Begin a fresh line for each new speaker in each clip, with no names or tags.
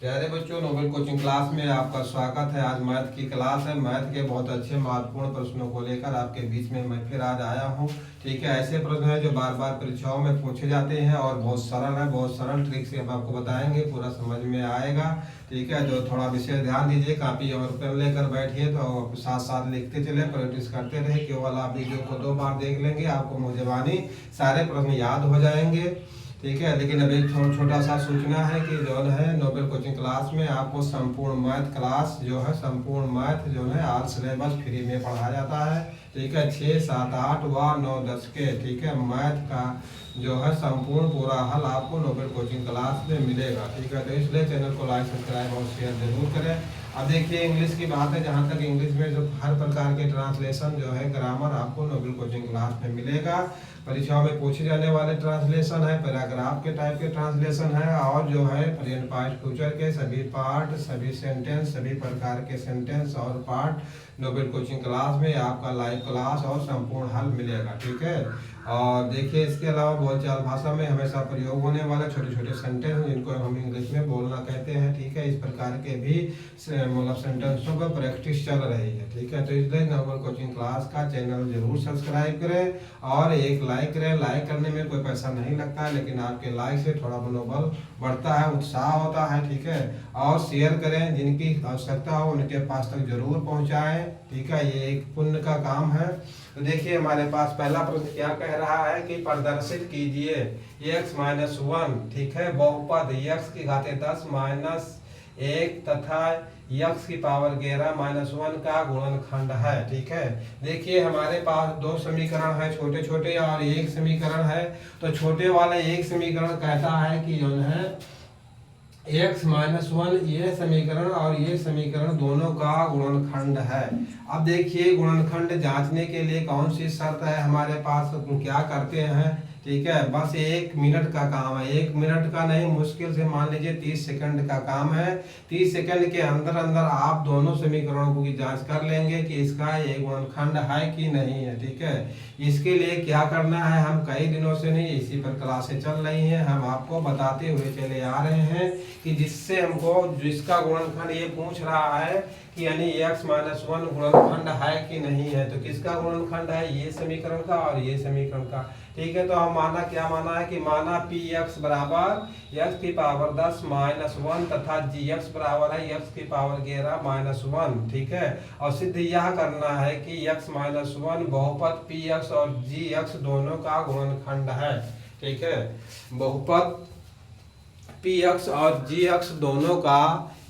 प्यारे बच्चों, Nobel coaching class में आपका स्वागत है। आज मैथ की क्लास है। मैथ के बहुत अच्छे महत्वपूर्ण प्रश्नों को लेकर आपके बीच में मैं फिर आज आया हूँ। ठीक है, ऐसे प्रश्न हैं जो बार बार परीक्षाओं में पूछे जाते हैं और बहुत सरल है। बहुत सरल ट्रिक से हम आपको बताएंगे, पूरा समझ में आएगा। ठीक है, जो थोड़ा विशेष ध्यान दीजिए, कॉपी और पेन लेकर बैठिए तो साथ साथ लिखते चले, प्रैक्टिस करते रहे। केवल आप वीडियो को 2 बार देख लेंगे, आपको मुंजबानी सारे प्रश्न याद हो जाएंगे। ठीक है, लेकिन अभी छोटा सा सूचना है कि जो है नोबेल कोचिंग क्लास में आपको संपूर्ण मैथ क्लास जो है, संपूर्ण मैथ जो है ऑल सिलेबस फ्री में पढ़ाया जाता है। ठीक है, 6, 7, 8 व 9, 10 के ठीक है मैथ का जो है संपूर्ण पूरा हल आपको नोबेल कोचिंग क्लास में मिलेगा। ठीक है, तो इसलिए चैनल को लाइक, सब्सक्राइब और शेयर जरूर करें। अब देखिए, इंग्लिश की बात है। जहाँ तक इंग्लिश में जो हर प्रकार के ट्रांसलेशन जो है, ग्रामर आपको नोबेल कोचिंग क्लास में मिलेगा। परीक्षाओं में पूछे जाने वाले ट्रांसलेशन है, पैराग्राफ के टाइप के ट्रांसलेशन है, और जो है प्रेजेंट, पास्ट, फ्यूचर के सभी पार्ट, सभी सेंटेंस, सभी प्रकार के सेंटेंस और पार्ट नोबेल कोचिंग क्लास में आपका लाइव क्लास और संपूर्ण हल मिलेगा। ठीक है, और देखिए इसके अलावा बोलचाल भाषा में हमेशा प्रयोग होने वाले छोटे छोटे सेंटेंस, जिनको हम इंग्लिश में बोलना कहते हैं। ठीक है, इस प्रकार के भी मतलब सेंटेंसों पर प्रैक्टिस चल रही है। ठीक है, तो इसलिए नोबेल कोचिंग क्लास का चैनल जरूर सब्सक्राइब करें और एक लाइक करें। लाइक करने में कोई पैसा नहीं लगता है, लेकिन आपके लाइक से थोड़ा मनोबल बढ़ता है, उत्साह होता है। ठीक है, और शेयर करें, जिनकी आवश्यकता हो उनके पास तक जरूर पहुंचाएं। ठीक है, ये एक पुण्य का काम है। तो देखिए, हमारे पास पहला प्रश्न क्या कह रहा है कि प्रदर्शित कीजिए x-1, ठीक है, बहुपद x की घात 10 - 1 तथा x की पावर 11 - 1 का गुणनखंड है। ठीक है, देखिए हमारे पास 2 समीकरण है, छोटे छोटे, और एक समीकरण है। तो छोटे वाले एक समीकरण कहता है कि जो है x-1, ये समीकरण और ये समीकरण दोनों का गुणनखंड है। अब देखिए, गुणनखंड जांचने के लिए कौन सी शर्त है हमारे पास, क्या करते हैं। ठीक है, बस 1 मिनट का काम है। 1 मिनट का नहीं, मुश्किल से मान लीजिए 30 सेकंड का काम है। 30 सेकंड के अंदर अंदर आप दोनों समीकरणों की जांच कर लेंगे कि इसका ये गुणनखंड है कि नहीं है। ठीक है, इसके लिए क्या करना है, हम कई दिनों से नहीं, इसी पर क्लासें चल रही हैं, हम आपको बताते हुए चले आ रहे हैं कि जिससे हमको जिसका गुणनखंड ये पूछ रहा है कि यानी x-1 गुणनखंड है कि नहीं है। तो किसका गुणनखंड है, ये समीकरण का और ये समीकरण का। ठीक है, तो हम क्या माना है कि माना px बराबर x की पावर 10 - 1 तथा gx बराबर है x की पावर 11 - 1। ठीक है, और सिद्ध यह करना है कि x-1 बहुपद px और gx दोनों का गुणनखंड है। ठीक है, बहुपद px और gx दोनों का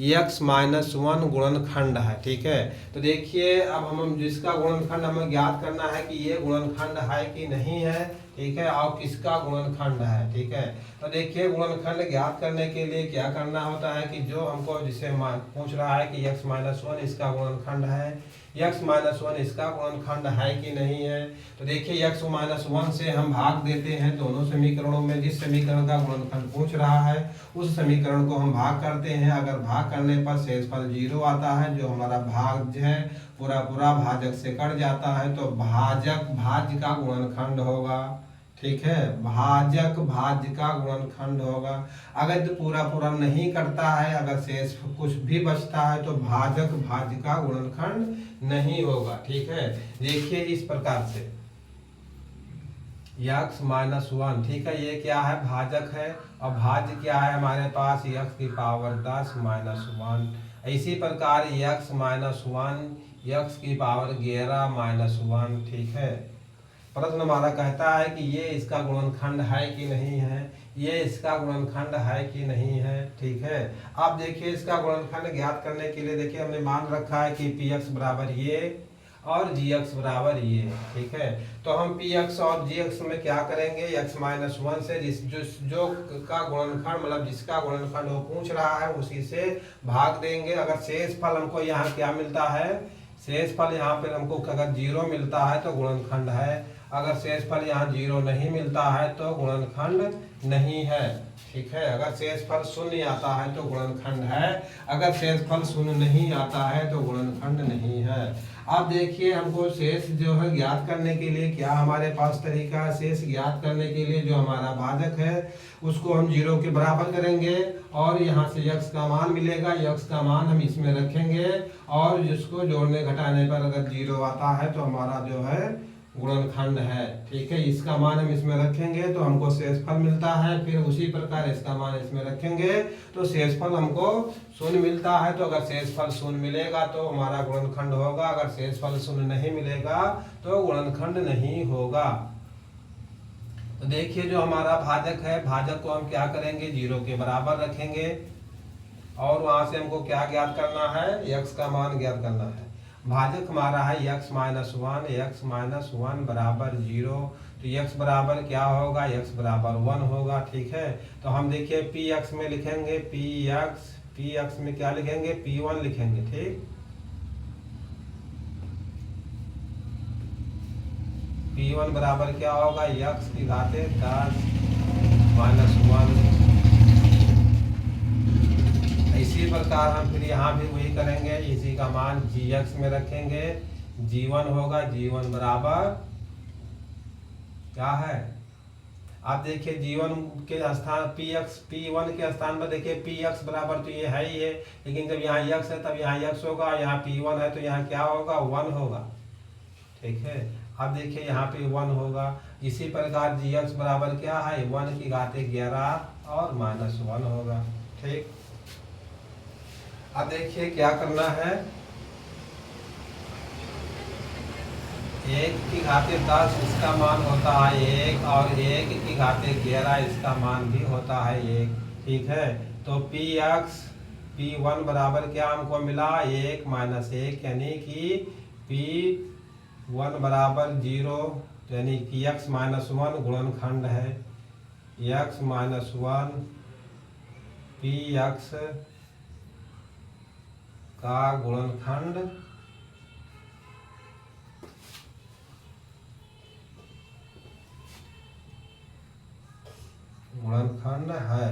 x-1 गुणनखंड है। ठीक है, तो देखिए, अब हम जिसका गुणनखंड हमें ज्ञात करना है कि ये गुणनखंड है कि नहीं है। ठीक है, और किसका गुणनखंड है। ठीक है, तो देखिए, गुणनखंड ज्ञात करने के लिए क्या करना होता है कि जो हमको जिसे पूछ रहा है कि x-1 इसका गुणनखंड है, x-1 इसका गुणनखंड है कि नहीं है। तो देखिए, x-1 से हम भाग देते हैं दोनों समीकरणों में। जिस समीकरण का गुणनखंड पूछ रहा है उस समीकरण को हम भाग करते हैं। अगर भाग करने पर शेषफल 0 आता है, जो हमारा भाज्य है पूरा पूरा भाजक से कट जाता है, तो भाजक भाज्य का गुणनखंड होगा। ठीक है, भाजक भाज्य का गुणनखंड होगा। अगर पूरा पूरा नहीं करता है, अगर शेष कुछ भी बचता है, तो भाजक भाज्य का गुणनखंड नहीं होगा। ठीक है, देखिए इस प्रकार से x-1, ठीक है, ये क्या है, भाजक है, और भाज्य क्या है हमारे पास, x की पावर 10 - 1। इसी प्रकार x-1 x की पावर 11 - 1। ठीक है, प्रश्न हमारा कहता है कि ये इसका गुणनखंड है कि नहीं है, ये इसका गुणनखंड है कि नहीं है। ठीक है, अब देखिए, इसका गुणनखंड ज्ञात करने के लिए देखिए हमने मान रखा है कि px बराबर ये और gx बराबर ये। ठीक है, तो हम px और gx में क्या करेंगे, x-1 से जो का गुणनखंड मतलब जिसका गुणनखंड वो पूछ रहा है उसी से भाग देंगे। अगर शेषफल हमको यहाँ क्या मिलता है, शेषफल यहाँ पर हमको अगर 0 मिलता है तो गुणनखंड है, अगर शेषफल यहाँ 0 नहीं मिलता है तो गुणनखंड नहीं है। ठीक है। अगर शेषफल शून्य आता है तो गुणनखंड है, अगर शेषफल शून्य नहीं आता है तो गुणनखंड नहीं है। अब देखिए हमको शेष जो है ज्ञात करने के लिए क्या हमारे पास तरीका है। शेष ज्ञात करने के लिए जो हमारा भाजक है उसको हम 0 के बराबर करेंगे और यहाँ से x का मान मिलेगा, x का मान हम इसमें रखेंगे और जिसको जोड़ने घटाने पर अगर 0 आता है तो हमारा जो है गुणनखंड है, ठीक है। इसका मान हम इसमें रखेंगे तो हमको शेषफल मिलता है, फिर उसी प्रकार इसका मान इसमें रखेंगे तो शेषफल हमको शून्य मिलता है। तो अगर शेषफल शून्य मिलेगा तो हमारा गुणनखंड होगा, अगर शेषफल शून्य नहीं मिलेगा तो गुणनखंड नहीं होगा। तो देखिए जो हमारा भाजक है, भाजक को हम क्या करेंगे 0 के बराबर रखेंगे और वहां से हमको क्या ज्ञात करना है, x का मान ज्ञात करना है। भाजक हमारा है x माइनस वन बराबर 0, तो x बराबर क्या होगा, x बराबर 1 होगा, ठीक है। तो हम देखिए px में लिखेंगे px में क्या लिखेंगे, p1 लिखेंगे, ठीक। p1 बराबर क्या होगा, x की घाते 10 माइनस 1। इसी प्रकार हम फिर यहाँ भी वही करेंगे, इसी का मान gx में रखेंगे, g1 होगा, g1 बराबर क्या है, आप देखिए g1 के स्थान p1 के स्थान पर देखिए px बराबर तो ये है ही है, लेकिन जब यहाँ x है तब यहाँ x होगा, यहाँ p1 है तो यहाँ क्या होगा 1 होगा, ठीक है। अब देखिए यहाँ पे 1 होगा। इसी प्रकार gx बराबर क्या है 1 की घाते 11 और माइनस 1 होगा, ठीक। अब देखिए क्या करना है, 1 की घाते 10 इसका मान होता है 1 और 1 की घाते 11 इसका मान भी होता है 1, ठीक है। तो p1 बराबर क्या हमको मिला 1 माइनस 1 यानी कि p1 बराबर 0, यानी कि x माइनस 1 गुणनखंड है, x माइनस 1 px का गुणनखंड है,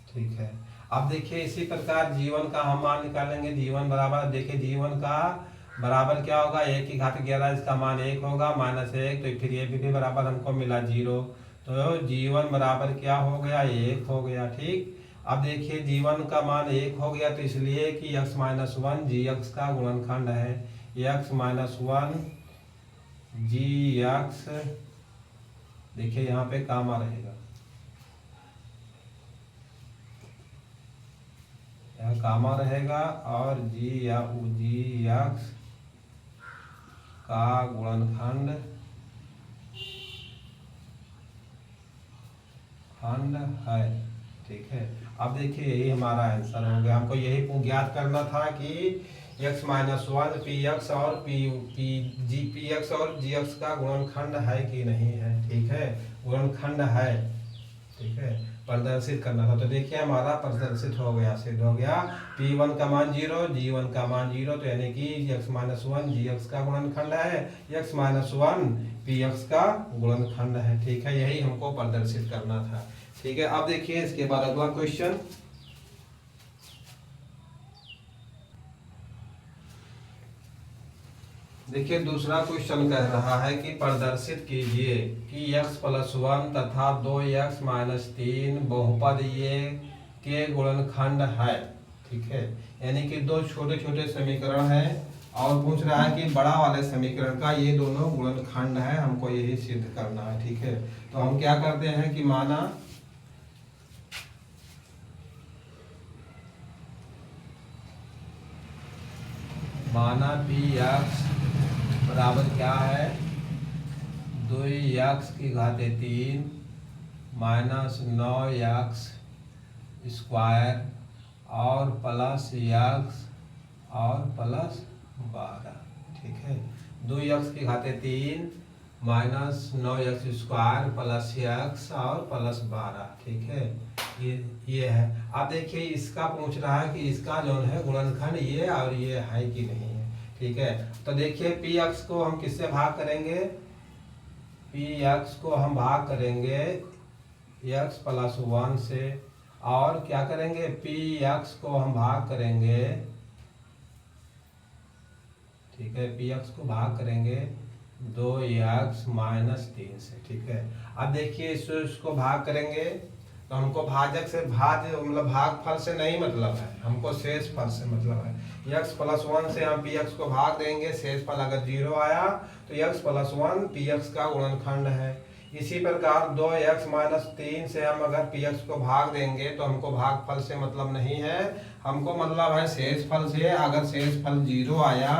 ठीक है। अब देखिए इसी प्रकार जीवन का हम मान निकालेंगे, जीवन बराबर देखिए जीवन का बराबर क्या होगा 1 की घात 11 इसका मान 1 होगा माइनस 1, तो फिर ये भी बराबर हमको मिला 0, तो जीवन बराबर क्या हो गया 1 हो गया, ठीक। अब देखिए जीवन का मान 1 हो गया तो इसलिए कि x माइनस 1 जी एक्स का गुणनखंड है, x माइनस 1 जी एक्स देखिए यहाँ पे कामा रहेगा, यहाँ कामा रहेगा और जी एक्स का गुणनखंड है, ठीक है। अब देखिए यही हमारा आंसर हो गया। हमको यही ज्ञात करना था कि x माइनस 1 पी एक्स और पी एक्स और जी एक्स का गुणनखंड है कि नहीं है, ठीक है, गुणनखंड है, ठीक है, प्रदर्शित करना था। तो देखिए हमारा प्रदर्शित हो गया, सिद्ध हो गया। p1 का मान 0, g1 का मान 0, तो यानी कि x माइनस 1 जी एक्स का गुणनखंड है, x माइनस 1 पी एक्स का गुणनखंड है, ठीक है, यही हमको प्रदर्शित करना था, ठीक है। अब देखिए इसके बाद अगला क्वेश्चन, देखिए दूसरा क्वेश्चन कह रहा है कि प्रदर्शित कीजिए कि x प्लस 1 तथा 2x माइनस 3 बहुपद ये के गुणनखंड है, ठीक है, यानी कि दो छोटे छोटे समीकरण हैं और पूछ रहा है कि बड़ा वाले समीकरण का ये दोनों गुणनखंड है, हमको यही सिद्ध करना है, ठीक है। तो हम क्या करते हैं कि माना px बराबर क्या है 2x की घाते 3 माइनस 9x स्क्वायर और प्लस x और प्लस 12, ठीक है, 2x की घाते 3 minus 9x square plus x और प्लस 12, ठीक है, ये है। अब देखिए इसका पूछ रहा है कि इसका जो है गुणनखंड ये और ये है कि नहीं है, ठीक है। तो देखिए px को हम किससे भाग करेंगे, px को हम भाग करेंगे एक्स प्लस 1 से, और क्या करेंगे पी एक्स को हम भाग करेंगे, ठीक है, पी एक्स को भाग करेंगे 2x माइनस 3 से, ठीक है। अब देखिए इसको भाग करेंगे तो हमको भाजक से मतलब भागफल से नहीं मतलब है, हमको शेष फल से मतलब है। x प्लस 1 से हम पी एक्स को भाग देंगे, शेष फल अगर 0 आया तो x प्लस 1 पी एक्स का गुणनखंड है। इसी प्रकार 2x माइनस 3 से हम अगर पी एक्स को भाग देंगे तो हमको भागफल से मतलब नहीं है, हमको मतलब है शेष फल से। अगर शेष फल 0 आया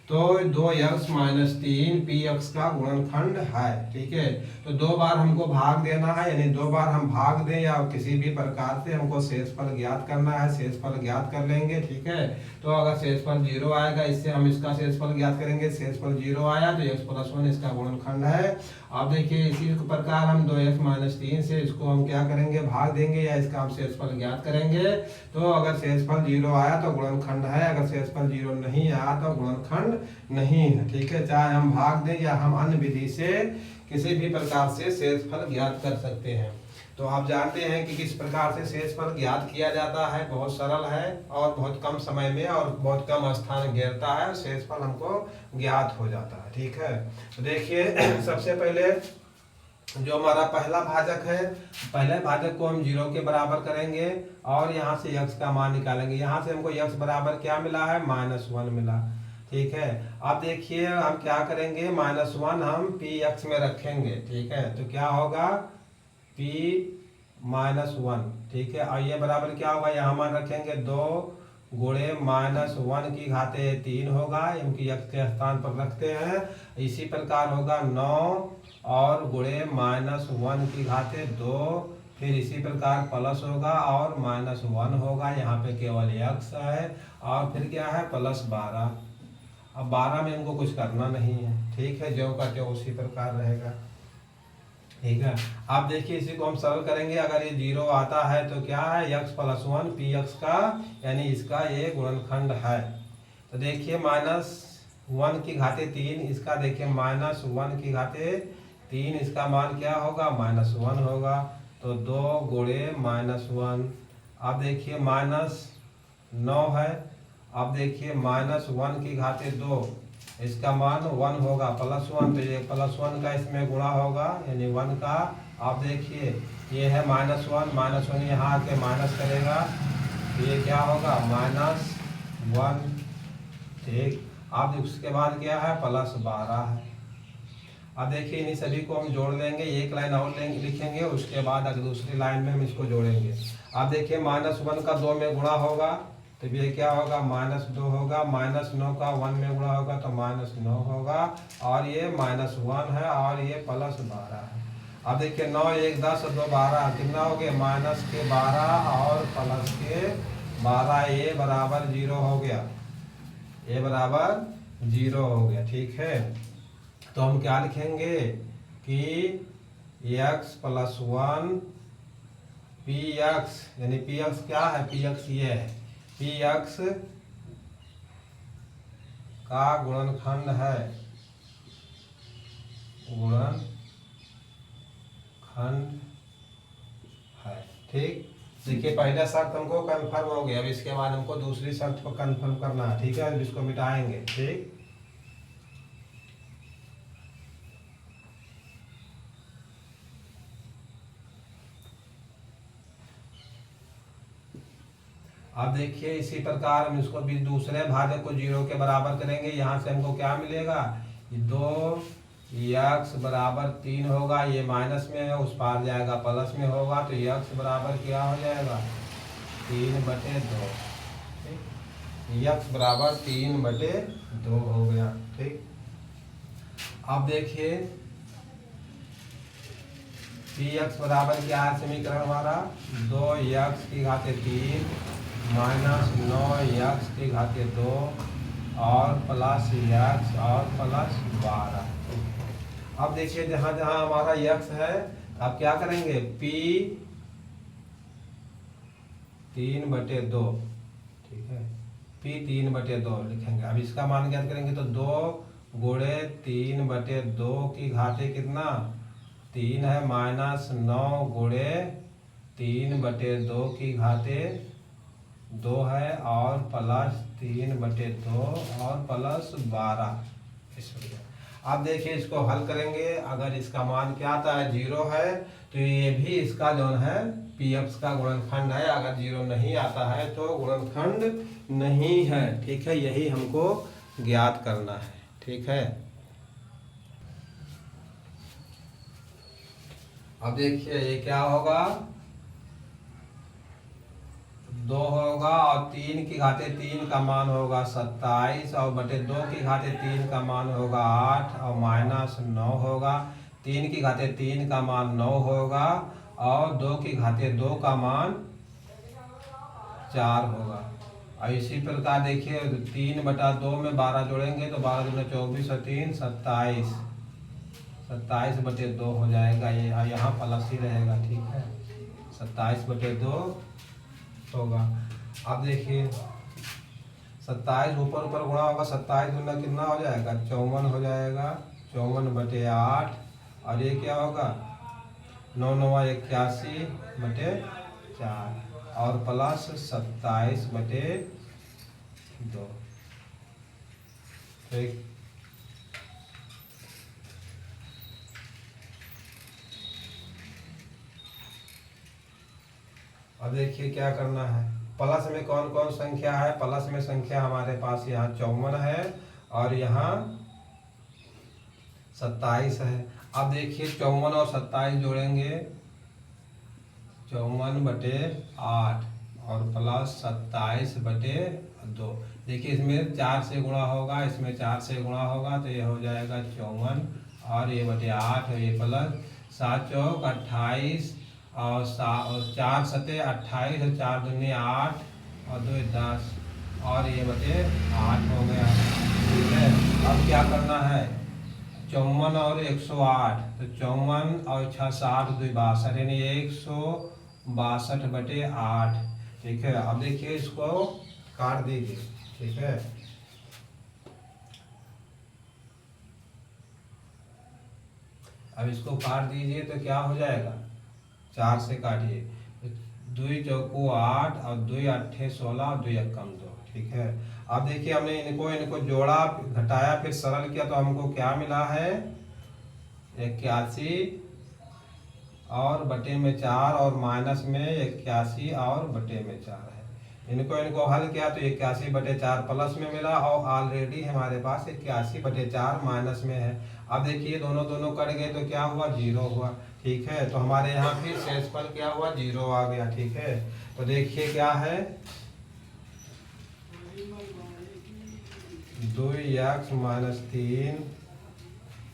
तो 2x माइनस 3 पी एक्स का गुणनखंड है, ठीक है। तो 2 बार हमको भाग देना है, यानी 2 बार हम भाग दें या किसी भी प्रकार से हमको शेषफल ज्ञात करना है, शेषफल ज्ञात कर लेंगे, ठीक है। तो अगर शेषफल 0 आएगा, इससे हम इसका शेषफल ज्ञात करेंगे, शेषफल 0 आया तो x प्लस 1 इसका गुणनखंड है। अब देखिए इसी प्रकार हम 2x माइनस 3 से इसको हम क्या करेंगे, भाग देंगे या इसका हम शेषफल ज्ञात करेंगे। तो अगर शेषफल 0 आया तो गुणनखंड है, अगर शेषफल 0 नहीं आया तो गुणनखंड नहीं है, ठीक है। चाहे हम भाग दें या हम अन्य विधि से किसी भी प्रकार से शेषफल ज्ञात कर सकते हैं। तो आप जानते हैं कि किस प्रकार से शेषफल ज्ञात किया जाता है, बहुत सरल है और बहुत कम समय में और बहुत कम स्थान घेरता है, शेषफल हमको ज्ञात हो जाता है, ठीक है। तो देखिए सबसे पहले जो हमारा पहला भाजक है, पहले भाजक को हम 0 के बराबर करेंगे और यहाँ से x का मान निकालेंगे। यहाँ से हमको x बराबर क्या मिला है, -1 मिला, ठीक है। अब देखिए हम क्या करेंगे, -1 हम पी एक्स में रखेंगे, ठीक है। तो क्या होगा p -1, ठीक है। और ये बराबर क्या होगा, यहाँ मान रखेंगे 2 गुणे -1 की घाते 3 होगा, क्योंकि x के स्थान पर रखते हैं। इसी प्रकार होगा 9 और गुणे -1 की घाते 2, फिर इसी प्रकार प्लस होगा और -1 होगा, यहाँ पे केवल x है, और फिर क्या है +12। अब 12 में हमको कुछ करना नहीं है, ठीक है, जो का जो उसी प्रकार रहेगा, ठीक है। आप देखिए इसी को हम सरल करेंगे, अगर ये 0 आता है तो क्या है, x प्लस 1 पी एक्स का, यानी इसका ये गुणनखंड है। तो देखिए -1 की घाते 3, इसका देखिए -1 की घाते 3, इसका मान क्या होगा, -1 होगा। तो 2 गुणे -1, अब देखिए -9 है, अब देखिए -1 की घाते 2, इसका मान 1 होगा, +1, तो ये +1 का इसमें गुणा होगा, यानी 1 का। आप देखिए ये है -1 यहाँ आके माइनस करेगा, तो ये क्या होगा -1, ठीक। अब उसके बाद क्या है +12 है। अब देखिए इन्हीं सभी को हम जोड़ लेंगे, एक लाइन और लिखेंगे, उसके बाद अगर दूसरी लाइन में हम इसको जोड़ेंगे। अब देखिए -1 का 2 में गुणा होगा तो ये क्या होगा -2 होगा, -9 का 1 में गुणा होगा तो -9 होगा, और ये -1 है और ये +12 है। अब देखिए 9 1 10 2 12, कितना हो गया -12 और +12, ये बराबर 0 हो गया, ये बराबर 0 हो गया, ठीक है। तो हम क्या लिखेंगे कि x प्लस 1 पी एक्स, यानी पी एक्स क्या है, पी एक्स ये है, पी एक्स का गुणनखंड है, गुणनखंड है, ठीक। देखिए पहला शर्त हमको कंफर्म हो गया, अब इसके बाद हमको दूसरी शर्त को कंफर्म करना है, ठीक है। इसको मिटाएंगे, ठीक। अब देखिए इसी प्रकार हम इसको भी दूसरे भाजक को 0 के बराबर करेंगे। यहाँ से हमको क्या मिलेगा, 2x बराबर 3 होगा, ये माइनस में है, उस पार जाएगा प्लस में होगा, तो x बराबर क्या हो जाएगा 3/2, ठीक। x बराबर 3/2 हो गया, ठीक। अब देखिए पी एक्स बराबर क्या है, समीकरण हमारा 2x की घाते 3 -9x की घाते 2 और +x और +12। अब देखिए जहाँ जहाँ हमारा x है, अब क्या करेंगे p 3/2, ठीक है, p 3/2 लिखेंगे। अब इसका मान ज्ञात करेंगे तो 2 गुणे 3/2 की घाते कितना 3 है माइनस 9 गुणे 3/2 की घाते 2 है और प्लस 3/2 और प्लस 12 इसलिए। अब देखिए इसको हल करेंगे, अगर इसका मान क्या आता है 0 है तो ये भी इसका जो है पी एक्स का गुणनखंड है, अगर 0 नहीं आता है तो गुणनखंड नहीं है। ठीक है, यही हमको ज्ञात करना है। ठीक है, अब देखिए ये क्या होगा 2 होगा और 3 की घाते 3 का मान होगा 27 और बटे 2 की घाते 3 का मान होगा 8 और माइनस 9 होगा। 3 की घाते 3 का मान 9 होगा और 2 की घाते 2 का मान 4 होगा। और इसी प्रकार देखिए 3/2 में 12 जोड़ेंगे तो 12 दूनी 24 और 3 27, 27/2 हो जाएगा। ये यहाँ प्लस ही रहेगा। ठीक है, 27/2 होगा। अब देखिए 27 ऊपर ऊपर गुणा होगा, 27 गुना कितना हो जाएगा 54 हो जाएगा, 54/8 और ये क्या होगा 9 9 81/4 और प्लस 27/2। ठीक, अब देखिए क्या करना है, प्लस में कौन कौन संख्या है। प्लस में संख्या हमारे पास यहाँ 54 है और यहाँ 27 है। अब देखिए 54 और 27 जोड़ेंगे 54/8 और प्लस 27/2। देखिए इसमें 4 से गुणा होगा, इसमें 4 से गुणा होगा तो ये हो जाएगा 54 और ये बटे 8 और ये प्लस 7 चौक 28 और 4 सते 28 और 4 दूनी 8 और 2 10 और ये बटे 8 हो गया। ठीक है, अब क्या करना है 54 और 108 तो 54 और 6 60 2 62 यानी 162/8। ठीक है, अब देखिए इसको काट दीजिए। ठीक है, अब इसको काट दीजिए तो क्या हो जाएगा 4 से काटिए 2 चौको 8 और 2 8 16 और 2 कम 2। ठीक है, अब देखिए हमने इनको जोड़ा घटाया फिर सरल किया तो हमको क्या मिला है 81 और बटे में 4 और माइनस में 81 और बटे में 4 है। इनको हल किया तो 81/4 प्लस में मिला और ऑलरेडी हमारे पास 81/4 माइनस में है। अब देखिए दोनों कट गए तो क्या हुआ 0 हुआ। ठीक है, तो हमारे यहाँ फिर शेषफल क्या हुआ 0 आ गया। ठीक है, तो देखिए क्या है 2x - 3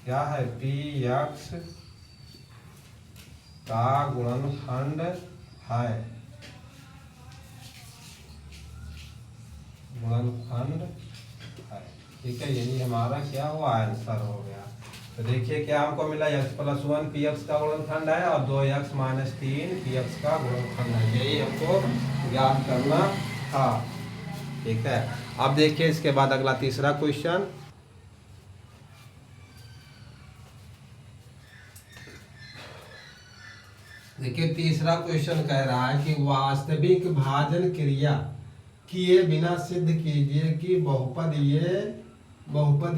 क्या है px का गुणनखंड है, गुणनखंड है। ठीक है, यही हमारा क्या हुआ आंसर हो गया। तो देखिए क्या हमको मिला x+1 px का गुणनखंड है और 2x - 3 px का गुणनखंड है, यही हमको ज्ञात करना था। ठीक है, अब देखिए इसके बाद अगला तीसरा क्वेश्चन। देखिए तीसरा क्वेश्चन कह रहा है कि वास्तविक भाजन क्रिया किए बिना सिद्ध कीजिए कि बहुपद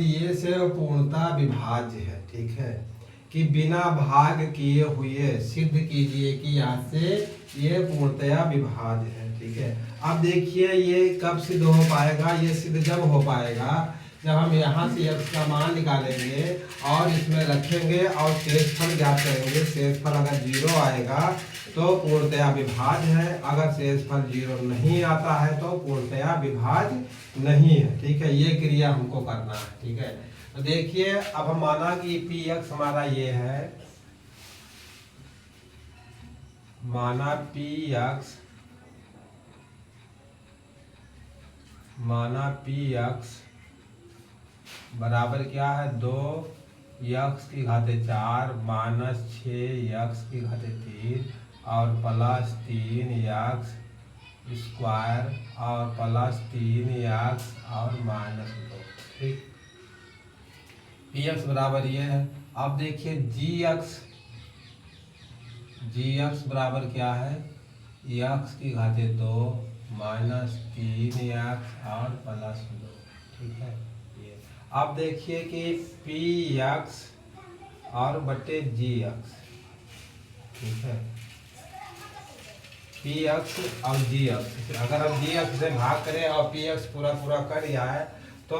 ये से पूर्णता विभाज्य है। ठीक है, कि बिना भाग किए हुए सिद्ध कीजिए कि यहाँ से ये पूर्णतया विभाज्य है। ठीक है, अब देखिए ये कब सिद्ध हो पाएगा, ये सिद्ध जब हो पाएगा जब हम यहाँ से x का मान निकालेंगे और इसमें रखेंगे और शेषफल ज्ञात करेंगे। शेषफल अगर 0 आएगा तो पूर्णतया विभाज्य है, अगर शेषफल 0 नहीं आता है तो पूर्णतया विभाज्य नहीं है। ठीक है, ये क्रिया हमको करना है। ठीक है, तो देखिए अब हम माना कि px हमारा ये है, माना px बराबर क्या है 2x की घाते 4 माइनस 6x की घाते 3 और प्लस 3x स्क्वायर और प्लस 3x और माइनस 2। ठीक, px बराबर ये है। अब देखिए gx जी एक्स बराबर क्या है, एक्स की घाते 2 माइनस 3 एक्स और प्लस 2। ठीक है, ये अब देखिए कि पी एक्स और बटे जी एक्स। ठीक है, पी एक्स और जी एक्स, अगर हम जी एक्स से भाग करें और पी एक्स पूरा पूरा कर दिया है तो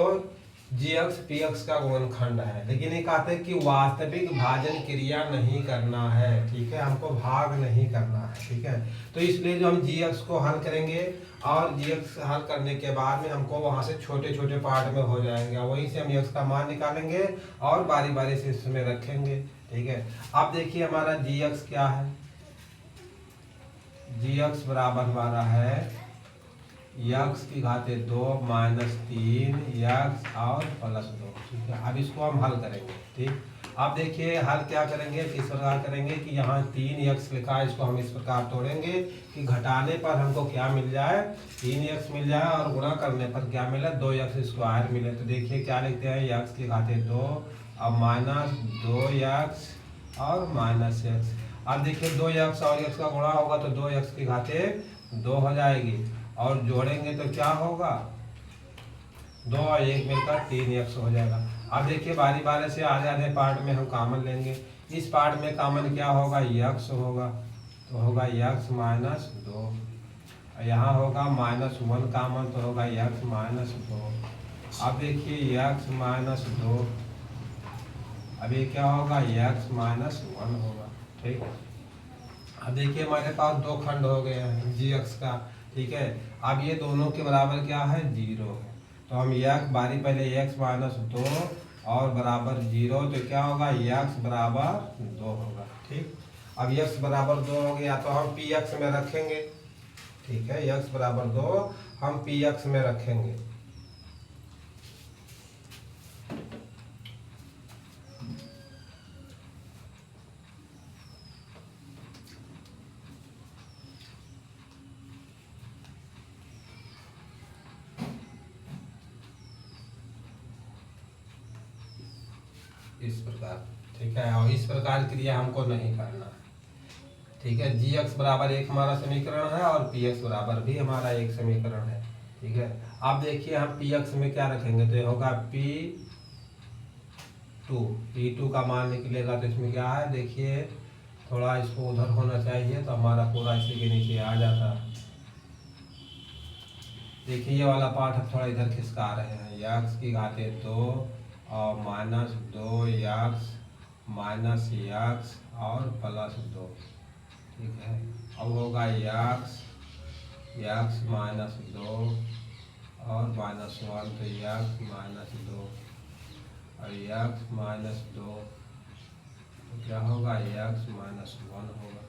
जी एक्स पी एक्स का गुणनखंड है। लेकिन ये कहते हैं कि वास्तविक भाजन क्रिया नहीं करना है। ठीक है, हमको भाग नहीं करना है। ठीक है, तो इसलिए जो हम जी एक्स को हल करेंगे और जी एक्स हल करने के बाद में हमको वहां से छोटे छोटे पार्ट में हो जाएंगे, वहीं से हम एक्स का मान निकालेंगे और बारी बारी से इसमें रखेंगे। ठीक है, अब देखिए हमारा जी एक्स क्या है, जी एक्स बराबर हमारा है एक्स की घाते 2 माइनस 3 एक्स और प्लस 2। ठीक है, अब इसको हम हल करेंगे। ठीक, अब देखिए हल क्या करेंगे, किस प्रकार करेंगे कि यहाँ 3 एक्स लिखा है, इसको हम इस प्रकार तोड़ेंगे कि घटाने पर हमको क्या मिल जाए, 3 एक्स मिल जाए और गुणा करने पर क्या मिले, 2 एक्स स्क्वायर मिले। तो देखिए क्या लिखते हैं, एक्स की घाते 2 अब माइनस 2 एक्स और माइनस एक्स। अब देखिए 2 एक्स और एक्स का गुणा होगा तो 2 एक्स की घाते 2 हो जाएगी और जोड़ेंगे तो क्या होगा, 2 और 1 मिलकर 3 एक्स हो जाएगा। अब देखिए बारी बारी से आधे आधे पार्ट में हम कॉमन लेंगे। इस पार्ट में कॉमन क्या होगा, एक्स होगा, तो होगा एक्स माइनस 2। यहाँ होगा -1 कॉमन तो होगा एक्स माइनस 2। अब देखिए एक्स माइनस 2, अब ये क्या होगा, एक्स माइनस 1 होगा। ठीक, अब देखिए हमारे पास 2 खंड हो गए हैं जी एक्स का। ठीक है, अब ये दोनों के बराबर क्या है, 0 है। तो हम एक बारी पहले एक्स माइनस 2 और बराबर 0, तो क्या होगा, एक्स बराबर 2 होगा। ठीक, अब एक्स बराबर 2 हो गया तो हम पी एक्स में रखेंगे। ठीक है, एक्स बराबर 2 हम पी एक्स में रखेंगे। इस प्रकार। ठीक है, और इस प्रकार क्रिया हमको नहीं करना है। ठीक है, जी एक्स बराबर 1 हमारा समीकरण है और पी एक्स बराबर भी हमारा एक समीकरण है। ठीक है, अब देखिए हम पी एक्स में क्या रखेंगे, तो ये होगा P2 का मान निकलेगा। तो इसमें क्या है, देखिए थोड़ा इसको उधर होना चाहिए तो हमारा पूरा इसी के नीचे आ जाता। देखिए ये वाला पार्ट हम थोड़ा इधर खिसका रहे हैं, एक्स की घाते 2 और माइनस 2 एक्स माइनस एक्स और प्लस 2। ठीक है, अब होगा एक्स माइनस 2 और -1 तो एक्स माइनस 2 और एक्स माइनस 2 तो क्या होगा, एक्स माइनस 1 होगा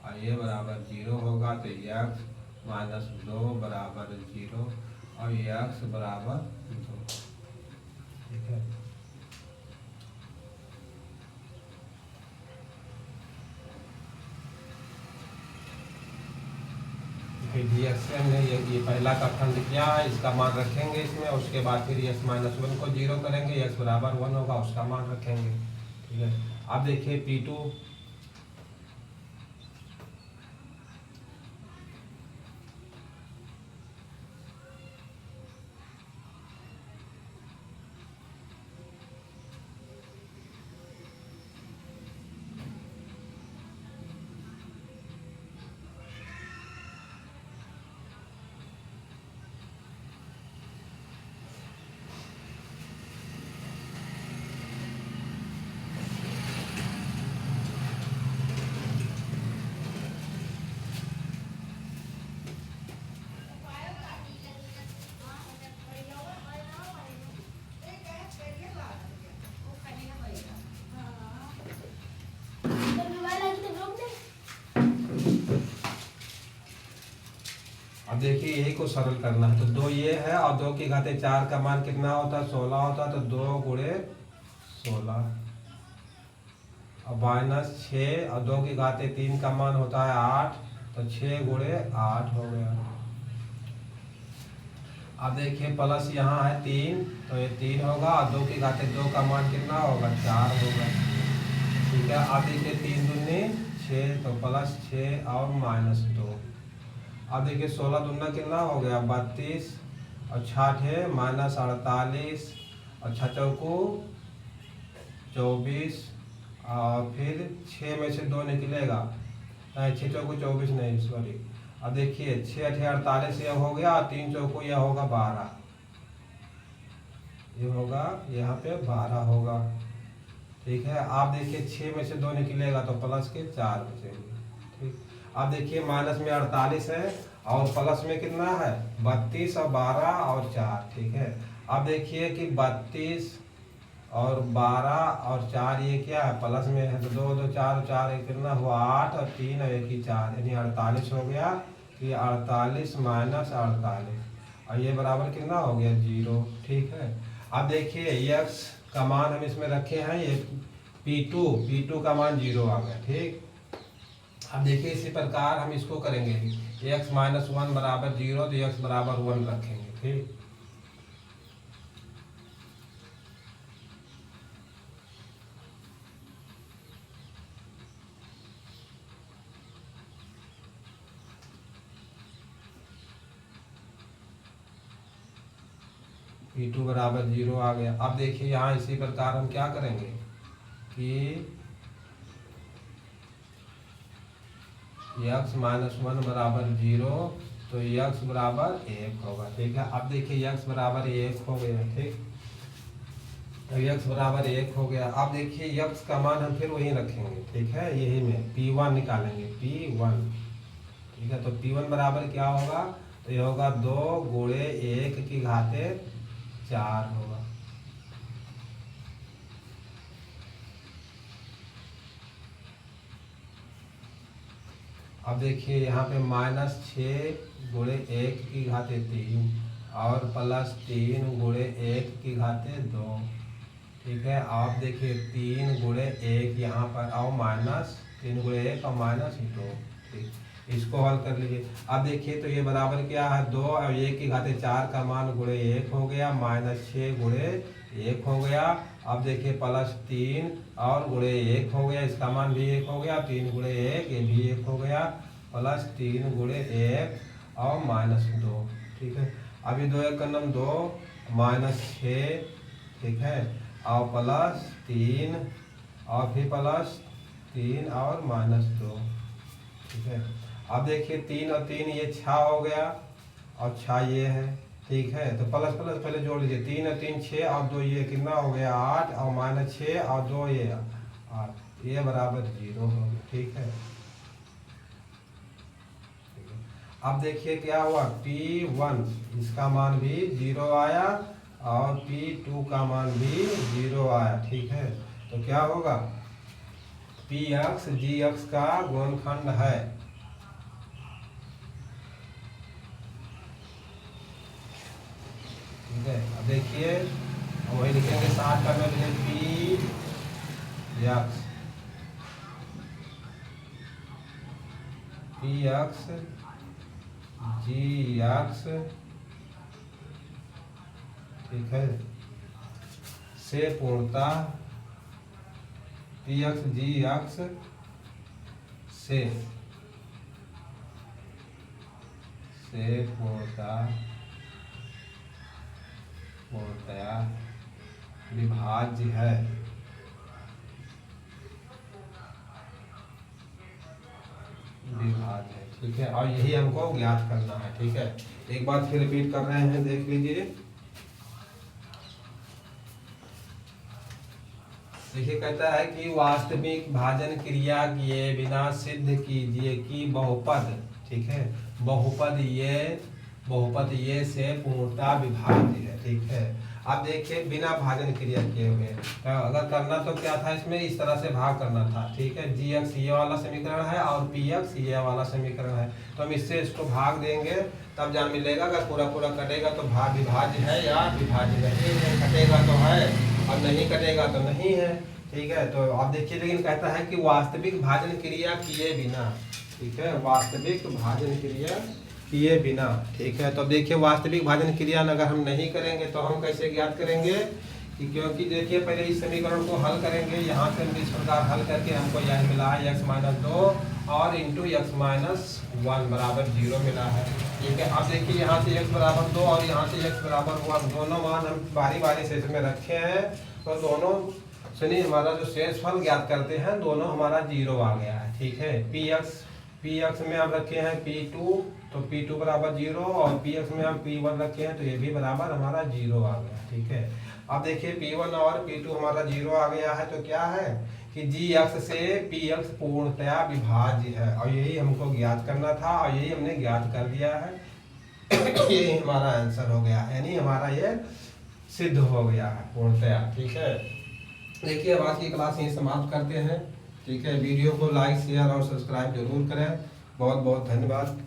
और ये बराबर 0 होगा। तो एक्स माइनस 2 बराबर 0 और एक्स बराबर 2। ठीक है, रिएक्शन है ये पहला का खंड क्या है, इसका मान रखेंगे इसमें, उसके बाद फिर एक्स माइनस 1 को 0 करेंगे, एक्स बराबर 1 होगा उसका मान रखेंगे। ठीक है, अब देखिए P2 अब देखिए यही को सरल करना है। तो 2 ये है और 2 की घाते 4 का मान कितना होता है, 16 होता है। तो 2 गुणे 16 और माइनस 6 और 2 की घाते 3 का मान होता है 8, तो 6 गुणे 8 हो गया। अब देखिए प्लस यहाँ है 3 तो ये 3 होगा और 2 की घाते 2 का मान कितना होगा, 4 होगा। ठीक है, अब देखिए 3 दूनी 6 तो +6 और -2। अब देखिए 16 दूना कितना हो गया 32 और 6 -48 और 6 चौको 24 और फिर 6 में से 2 निकलेगा, 6 चौको 24 नहीं सॉरी। अब देखिए 6 8 48 यह हो गया और 3 चौको यह होगा 12, ये होगा यहाँ पे 12 होगा। ठीक है, आप देखिए 6 में से 2 निकलेगा तो प्लस के 4 बचेंगे। ठीक, अब देखिए माइनस में 48 है और प्लस में कितना है 32 और 12 और 4। ठीक है, अब देखिए कि 32 और 12 और 4 ये क्या है प्लस में है तो 2 2 4 4 एक कितना हुआ 8 और 3 और 1 4 यानी 48 हो गया। कि 48 माइनस 48 और ये बराबर कितना हो गया 0। ठीक है, अब देखिए x का मान हम इसमें रखे हैं ये P2 का मान 0 आ गया। ठीक, अब देखिए इसी प्रकार हम इसको करेंगे x - 1 बराबर 0 तो x बराबर 1 रखेंगे। ठीक, P2 बराबर 0 आ गया। अब देखिए यहाँ इसी प्रकार हम क्या करेंगे कि x - 1 बराबर 0 तो x बराबर 1 होगा। ठीक है, अब देखिए x बराबर 1 हो गया। ठीक, तो x बराबर 1 हो गया। अब देखिए x का मान हम फिर वही रखेंगे। ठीक है, यही में P1 निकालेंगे P1। ठीक है, तो P1 बराबर क्या होगा तो ये होगा 2 गुणे 1 की घाते 4 होगा। अब देखिए यहाँ पे -6 गुणे 1 की घाते 3 और +3 गुणे 1 की घाते 2। ठीक है, आप देखिए 3 गुणे 1 यहाँ पर और -3 गुणे 1 और -2। ठीक, इसको हल कर लीजिए। अब देखिए तो ये बराबर क्या है 2 और 1 की घाते 4 का मान गुणे 1 हो गया -6 गुणे 1 हो गया। अब देखिए +3 और गुणे 1 हो गया, इसका मान भी 1 हो गया। 3 गुणे 1 ये भी 1 हो गया +3 गुणे 1 और -2। ठीक है, अभी 2 1 2 -6। ठीक है, और +3 और फिर +3 और -2। ठीक है, अब देखिए 3 और 3 ये 6 हो गया और 6 ये है। ठीक है, तो प्लस प्लस पहले जोड़ लीजिए 3 और 3 6 और 2 ये कितना हो गया 8 और -6 और 2 ये 8 ये बराबर 0 हो गया। ठीक है, अब देखिए क्या हुआ P1 इसका मान भी 0 आया और P2 का मान भी 0 आया। ठीक है, तो क्या होगा Px Gx का गुणनखंड है। ठीक है, अब देखिए वही लिखेंगे 60 का में Px Gx। ठीक है, से पूर्णता Px Gx से पूर्णतया विभाज्य है। ठीक है, और यही हमको ज्ञात करना है। ठीक है, एक बार फिर रिपीट कर रहे हैं, देख लीजिए। देखिए कहता है कि वास्तविक भाजन क्रिया किए बिना सिद्ध कीजिए कि बहुपद। ठीक है, बहुपद ये से पूर्णता विभाज्य है। ठीक है, अब देखिए बिना भाजन क्रिया किए हुए तो अगर करना तो क्या था इसमें इस तरह से भाग करना था। ठीक है, Gx ये वाला समीकरण है और Px ये वाला समीकरण है, तो हम इससे इसको भाग देंगे तब जान मिलेगा। अगर पूरा पूरा कटेगा तो भाग विभाज्य है या विभाज्य नहीं है, कटेगा तो है और नहीं कटेगा तो नहीं है। ठीक है, तो आप देखिए लेकिन कहता है कि वास्तविक भाजन क्रिया किए बिना। ठीक है, वास्तविक भाजन क्रिया किए बिना। ठीक है, तो अब देखिए वास्तविक भाजन क्रिया अगर हम नहीं करेंगे तो हम कैसे ज्ञात करेंगे कि क्योंकि देखिए पहले इस समीकरण को हल करेंगे, यहाँ से हम इस प्रकार हल करके हमको यह मिला है x-2 और इंटू x-1 बराबर 0 मिला है। ठीक है, अब देखिए यहाँ से x बराबर 2 और यहाँ से x बराबर 1 दोनों मान हम बारी बारी से इसमें रखे हैं, तो दोनों सुनिए हमारा जो शेषफल ज्ञात करते हैं दोनों हमारा 0 आ गया है। ठीक है, px में हम रखे हैं p2, तो p2 बराबर 0 और px में हम p1 रखे हैं तो ये भी बराबर हमारा 0 आ गया। ठीक है, अब देखिए p1 और p2 हमारा 0 आ गया है, तो क्या है कि gx से px पूर्णतया विभाज्य है और यही हमको ज्ञात करना था और यही हमने ज्ञात कर दिया है। यही हमारा आंसर हो गया, यानी हमारा ये सिद्ध हो गया है पूर्णतया। ठीक है, देखिए अब आज की क्लास यहीं समाप्त करते हैं। ठीक है, वीडियो को लाइक शेयर और सब्सक्राइब जरूर करें। बहुत बहुत धन्यवाद।